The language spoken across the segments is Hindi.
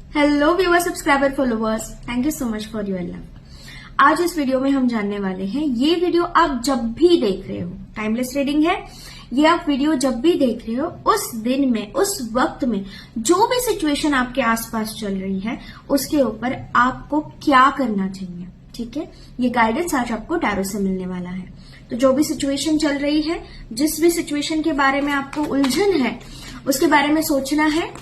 Hello viewer, subscriber, followers, thank you so much for your love. आज इस वीडियो में हम जानने वाले हैं, ये वीडियो आप जब भी देख रहे हो, टाइमलेस रीडिंग है, ये आप वीडियो जब भी देख रहे हो उस दिन में, उस वक्त में जो भी सिचुएशन आपके आसपास चल रही है उसके ऊपर आपको क्या करना चाहिए। ठीक है, ये गाइडेंस आज आपको टैरो से मिलने वाला है। तो जो भी सिचुएशन चल रही है, जिस भी सिचुएशन के बारे में आपको उलझन है उसके बारे में सोचना है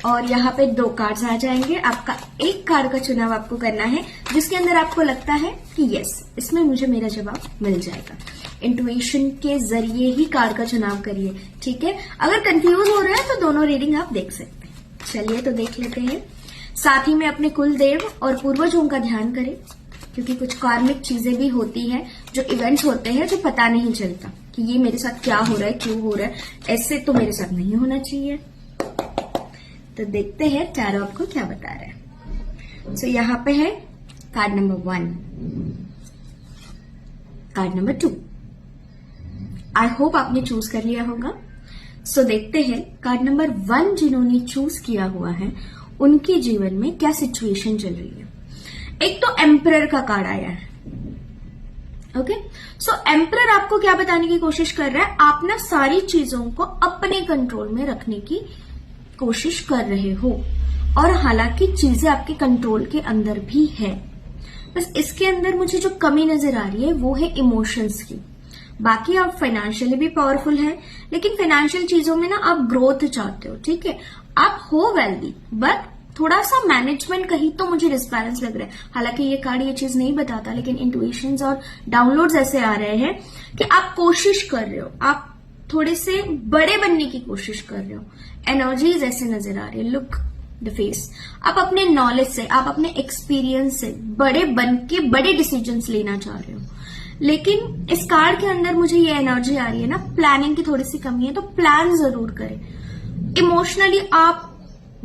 और यहाँ पे 2 कार्ड्स आ जाएंगे। आपका एक कार्ड का चुनाव आपको करना है जिसके अंदर आपको लगता है कि यस, इसमें मुझे मेरा जवाब मिल जाएगा। इंट्यूशन के जरिए ही कार्ड का चुनाव करिए। ठीक है, अगर कंफ्यूज हो रहा है तो दोनों रीडिंग आप देख सकते हैं। चलिए तो देख लेते हैं। साथ ही में अपने कुल देव और पूर्वजों का ध्यान करें, क्योंकि कुछ कार्मिक चीजें भी होती हैं, जो इवेंट्स होते हैं जो पता नहीं चलता कि ये मेरे साथ क्या हो रहा है, क्यों हो रहा है, ऐसे तो मेरे साथ नहीं होना चाहिए। तो देखते हैं टैरो आपको क्या बता रहा है। सो यहाँ पे है card number 1, card number 2। I hope आपने चूज कर लिया होगा। सो देखते हैं कार्ड नंबर 1 जिन्होंने चूज किया हुआ है उनके जीवन में क्या सिचुएशन चल रही है। एक तो एम्परर का कार्ड आया है। ओके, सो एम्परर आपको क्या बताने की कोशिश कर रहा है, आप ना सारी चीजों को अपने कंट्रोल में रखने की कोशिश कर रहे हो और हालांकि चीजें आपके कंट्रोल के अंदर भी है, बस इसके अंदर मुझे जो कमी नजर आ रही है वो है इमोशंस की। बाकी आप फाइनेंशियली भी पावरफुल हैं, लेकिन फाइनेंशियल चीजों में ना आप ग्रोथ चाहते हो। ठीक है, आप हो वेल्दी, बट थोड़ा सा मैनेजमेंट कहीं तो मुझे डिसबैलेंस लग रहा है। हालांकि ये कार्ड ये चीज नहीं बताता, लेकिन इंट्यूशंस और डाउनलोड्स ऐसे आ रहे हैं कि आप कोशिश कर रहे हो, आप थोड़े से बड़े बनने की कोशिश कर रहे हो। एनर्जीज ऐसे नजर आ रही है। लुक द फेस, आप अपने नॉलेज से, आप अपने एक्सपीरियंस से बड़े बन के बड़े डिसीजंस लेना चाह रहे हो। लेकिन इस कार्ड के अंदर मुझे ये एनर्जी आ रही है ना, प्लानिंग की थोड़ी सी कमी है, तो प्लान जरूर करें। इमोशनली आप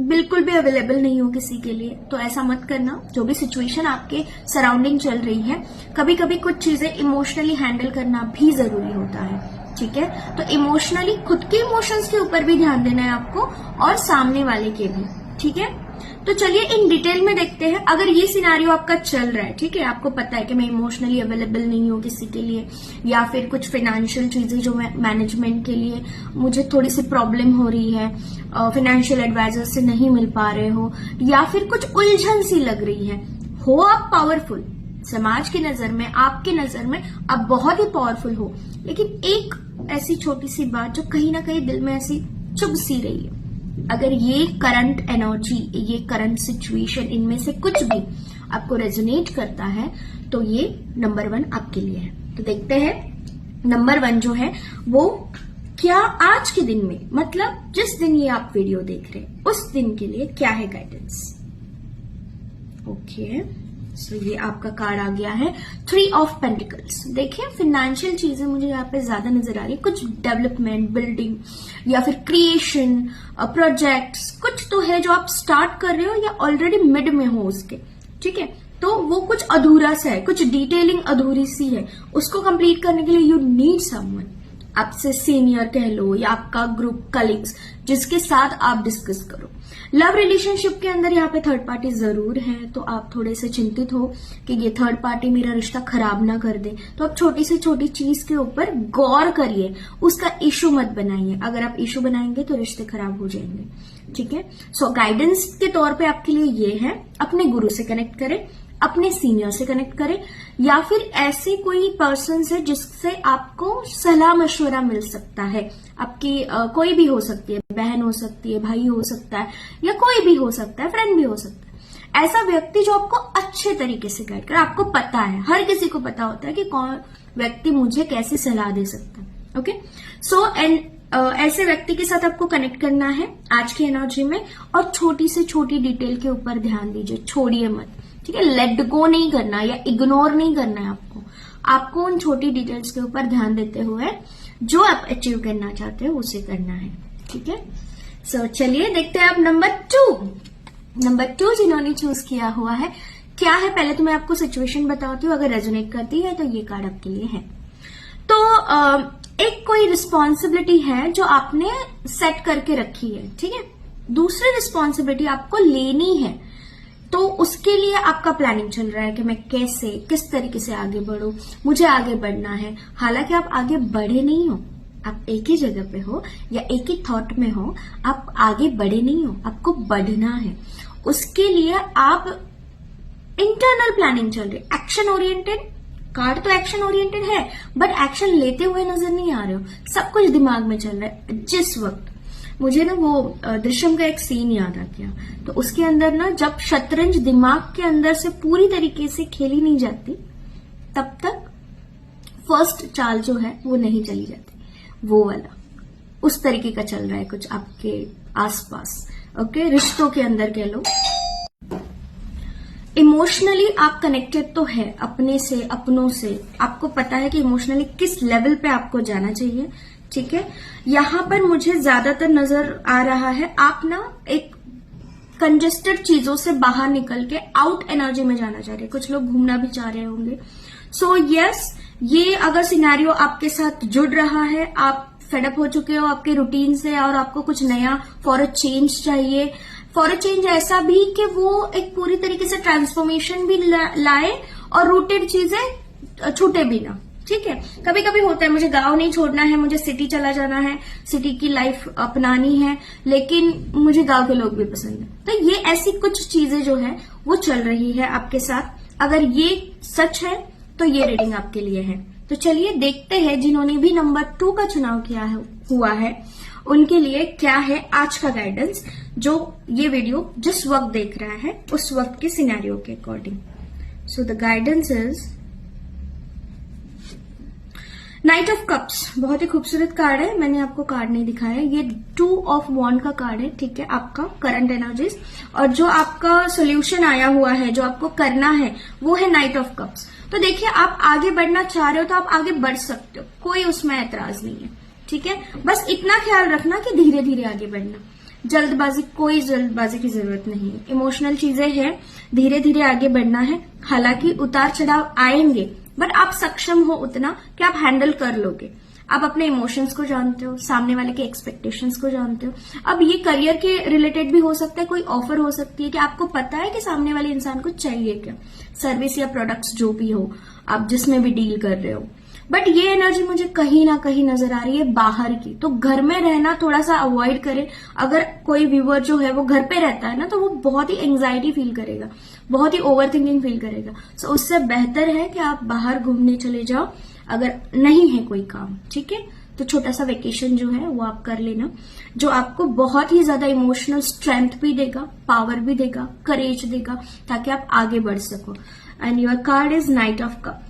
बिल्कुल भी अवेलेबल नहीं हो किसी के लिए, तो ऐसा मत करना। जो भी सिचुएशन आपके सराउंडिंग चल रही है, कभी कभी कुछ चीजें इमोशनली हैंडल करना भी जरूरी होता है। ठीक है, तो इमोशनली खुद के इमोशंस के ऊपर भी ध्यान देना है आपको और सामने वाले के भी। ठीक है, तो चलिए इन डिटेल में देखते हैं। अगर ये सिनारियो आपका चल रहा है, ठीक है, आपको पता है कि मैं इमोशनली अवेलेबल नहीं हूँ किसी के लिए, या फिर कुछ फाइनेंशियल चीजें जो मैनेजमेंट के लिए मुझे थोड़ी सी प्रॉब्लम हो रही है, फाइनेंशियल एडवाइजर से नहीं मिल पा रहे हो, या फिर कुछ उलझन सी लग रही है, हो आप पावरफुल, समाज की नजर में, आपकी नजर में आप बहुत ही पावरफुल हो, लेकिन एक ऐसी छोटी सी बात जो कहीं ना कहीं दिल में ऐसी चुभ सी रही है। अगर ये करंट एनर्जी, ये करंट सिचुएशन, इनमें से कुछ भी आपको रेजोनेट करता है तो ये नंबर 1 आपके लिए है। तो देखते हैं नंबर 1 जो है वो क्या आज के दिन में, मतलब जिस दिन ये आप वीडियो देख रहे हैं उस दिन के लिए क्या है गाइडेंस। ओके, सो ये आपका कार्ड आ गया है 3 ऑफ पेंटिकल्स। देखिए, फाइनेंशियल चीजें मुझे यहाँ पे ज्यादा नजर आ रही है, कुछ डेवलपमेंट, बिल्डिंग या फिर क्रिएशन, प्रोजेक्ट्स, कुछ तो है जो आप स्टार्ट कर रहे हो या ऑलरेडी मिड में हो उसके। ठीक है, तो वो कुछ अधूरा सा है, कुछ डिटेलिंग अधूरी सी है, उसको कंप्लीट करने के लिए यू नीड समवन, आपसे सीनियर कह लो या आपका ग्रुप कलीग्स जिसके साथ आप डिस्कस करो। लव रिलेशनशिप के अंदर यहाँ पे थर्ड पार्टी जरूर है, तो आप थोड़े से चिंतित हो कि ये थर्ड पार्टी मेरा रिश्ता खराब ना कर दे, तो आप छोटी से छोटी चीज के ऊपर गौर करिए, उसका इशू मत बनाइए। अगर आप इशू बनाएंगे तो रिश्ते खराब हो जाएंगे। ठीक है, सो गाइडेंस के तौर पे आपके लिए ये है, अपने गुरु से कनेक्ट करें, अपने सीनियर से कनेक्ट करें, या फिर ऐसे कोई पर्सन से जिससे आपको सलाह मशवरा मिल सकता है। आपकी कोई भी हो सकती है, बहन हो सकती है, भाई हो सकता है, या कोई भी हो सकता है, फ्रेंड भी हो सकता है। ऐसा व्यक्ति जो आपको अच्छे तरीके से गाइड करे। आपको पता है, हर किसी को पता होता है कि कौन व्यक्ति मुझे कैसे सलाह दे सकता है। ओके, सो ऐसे व्यक्ति के साथ आपको कनेक्ट करना है आज की एनर्जी में, और छोटी से छोटी डिटेल के ऊपर ध्यान दीजिए, छोड़िए मत। ठीक है, लेट गो नहीं करना या इग्नोर नहीं करना है आपको उन छोटी डिटेल्स के ऊपर ध्यान देते हुए जो आप अचीव करना चाहते हो उसे करना है। ठीक है, सो चलिए देखते हैं आप नंबर 2 जिन्होंने चूज किया हुआ है क्या है। पहले तो मैं आपको सिचुएशन बताती हूँ, अगर रेजोनेट करती है तो ये कार्ड आपके लिए है। तो एक कोई रिस्पॉन्सिबिलिटी है जो आपने सेट करके रखी है। ठीक है, दूसरी रिस्पॉन्सिबिलिटी आपको लेनी है, तो उसके लिए आपका प्लानिंग चल रहा है कि मैं कैसे किस तरीके से आगे बढ़ूं, मुझे आगे बढ़ना है। हालांकि आप आगे बढ़े नहीं हो, आप एक ही जगह पे हो या एक ही थॉट में हो, आप आगे बढ़े नहीं हो, आपको बढ़ना है। उसके लिए आप इंटरनल प्लानिंग चल रही है, एक्शन ओरिएंटेड। कार्ड तो एक्शन ओरिएंटेड है, बट एक्शन लेते हुए नजर नहीं आ रहे हो, सब कुछ दिमाग में चल रहा है। जिस वक्त मुझे ना वो दृश्यम का एक सीन याद आ गया, तो उसके अंदर ना जब शतरंज दिमाग के अंदर से पूरी तरीके से खेली नहीं जाती, तब तक फर्स्ट चाल जो है वो नहीं चली जाती, वो वाला उस तरीके का चल रहा है कुछ आपके आसपास। ओके, रिश्तों के अंदर कह लो, इमोशनली आप कनेक्टेड तो है अपने से, अपनों से, आपको पता है कि इमोशनली किस लेवल पे आपको जाना चाहिए। ठीक है, यहां पर मुझे ज्यादातर नजर आ रहा है आप ना एक कंजेस्टेड चीजों से बाहर निकल के आउट एनर्जी में जाना चाह रहे हैं। कुछ लोग घूमना भी चाह रहे होंगे। सो यस, ये अगर सिनेरियो आपके साथ जुड़ रहा है, आप फेडअप हो चुके हो आपके रूटीन से और आपको कुछ नया फॉर अ चेंज चाहिए, फॉर अ चेंज ऐसा भी कि वो एक पूरी तरीके से ट्रांसफॉर्मेशन भी लाए और रूटेड चीजें छूटे भी ना। ठीक है, कभी कभी होता है मुझे गांव नहीं छोड़ना है, मुझे सिटी चला जाना है, सिटी की लाइफ अपनानी है, लेकिन मुझे गांव के लोग भी पसंद है। तो ये ऐसी कुछ चीजें जो है वो चल रही है आपके साथ। अगर ये सच है तो ये रीडिंग आपके लिए है। तो चलिए देखते हैं जिन्होंने भी नंबर 2 का चुनाव किया हुआ है उनके लिए क्या है आज का गाइडेंस, जो ये वीडियो जिस वक्त देख रहा है उस वक्त के सिनेरियो के according. So the guidance is knight of cups. बहुत ही खूबसूरत कार्ड है, मैंने आपको कार्ड नहीं दिखाया। ये 2 ऑफ वॉन्ड का कार्ड है। ठीक है, आपका करंट एनर्जीज और जो आपका सोल्यूशन आया हुआ है, जो आपको करना है वो है नाइट ऑफ कप्स। तो देखिए, आप आगे बढ़ना चाह रहे हो तो आप आगे बढ़ सकते हो, कोई उसमें ऐतराज नहीं है। ठीक है, बस इतना ख्याल रखना कि धीरे धीरे आगे बढ़ना, जल्दबाजी, कोई जल्दबाजी की जरूरत नहीं है। इमोशनल चीजें हैं, धीरे धीरे आगे बढ़ना है। हालांकि उतार चढ़ाव आएंगे, बट आप सक्षम हो उतना कि आप हैंडल कर लोगे। आप अपने इमोशंस को जानते हो, सामने वाले के एक्सपेक्टेशंस को जानते हो। अब ये करियर के रिलेटेड भी हो सकता है, कोई ऑफर हो सकती है कि आपको पता है कि सामने वाले इंसान को चाहिए क्या, सर्विस या प्रोडक्ट्स जो भी हो, आप जिसमें भी डील कर रहे हो। बट ये एनर्जी मुझे कहीं ना कहीं नजर आ रही है बाहर की, तो घर में रहना थोड़ा सा अवॉइड करें। अगर कोई व्यूअर जो है वो घर पे रहता है ना, तो वो बहुत ही एंग्जाइटी फील करेगा, बहुत ही ओवर थिंकिंग फील करेगा। सो उससे बेहतर है कि आप बाहर घूमने चले जाओ अगर नहीं है कोई काम। ठीक है, तो छोटा सा वेकेशन जो है वो आप कर लेना, जो आपको बहुत ही ज्यादा इमोशनल स्ट्रेंथ भी देगा, पावर भी देगा, करेज देगा, ताकि आप आगे बढ़ सको। And your card is knight of cup.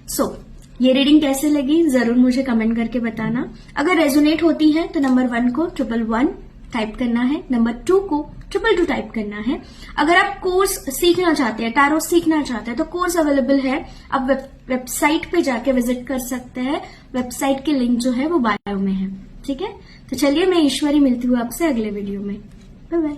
So ये रीडिंग कैसे लगी जरूर मुझे कमेंट करके बताना। अगर रेजोनेट होती है तो नंबर 1 को 111 टाइप करना है, नंबर 2 को 222 टाइप करना है। अगर आप कोर्स सीखना चाहते हैं, टैरो सीखना चाहते हैं, तो कोर्स अवेलेबल है, आप वेबसाइट पे जाके विजिट कर सकते हैं। वेबसाइट के लिंक जो है वो बायो में है। ठीक है, तो चलिए मैं ईश्वरी मिलती हूँ आपसे अगले वीडियो में। Bye bye.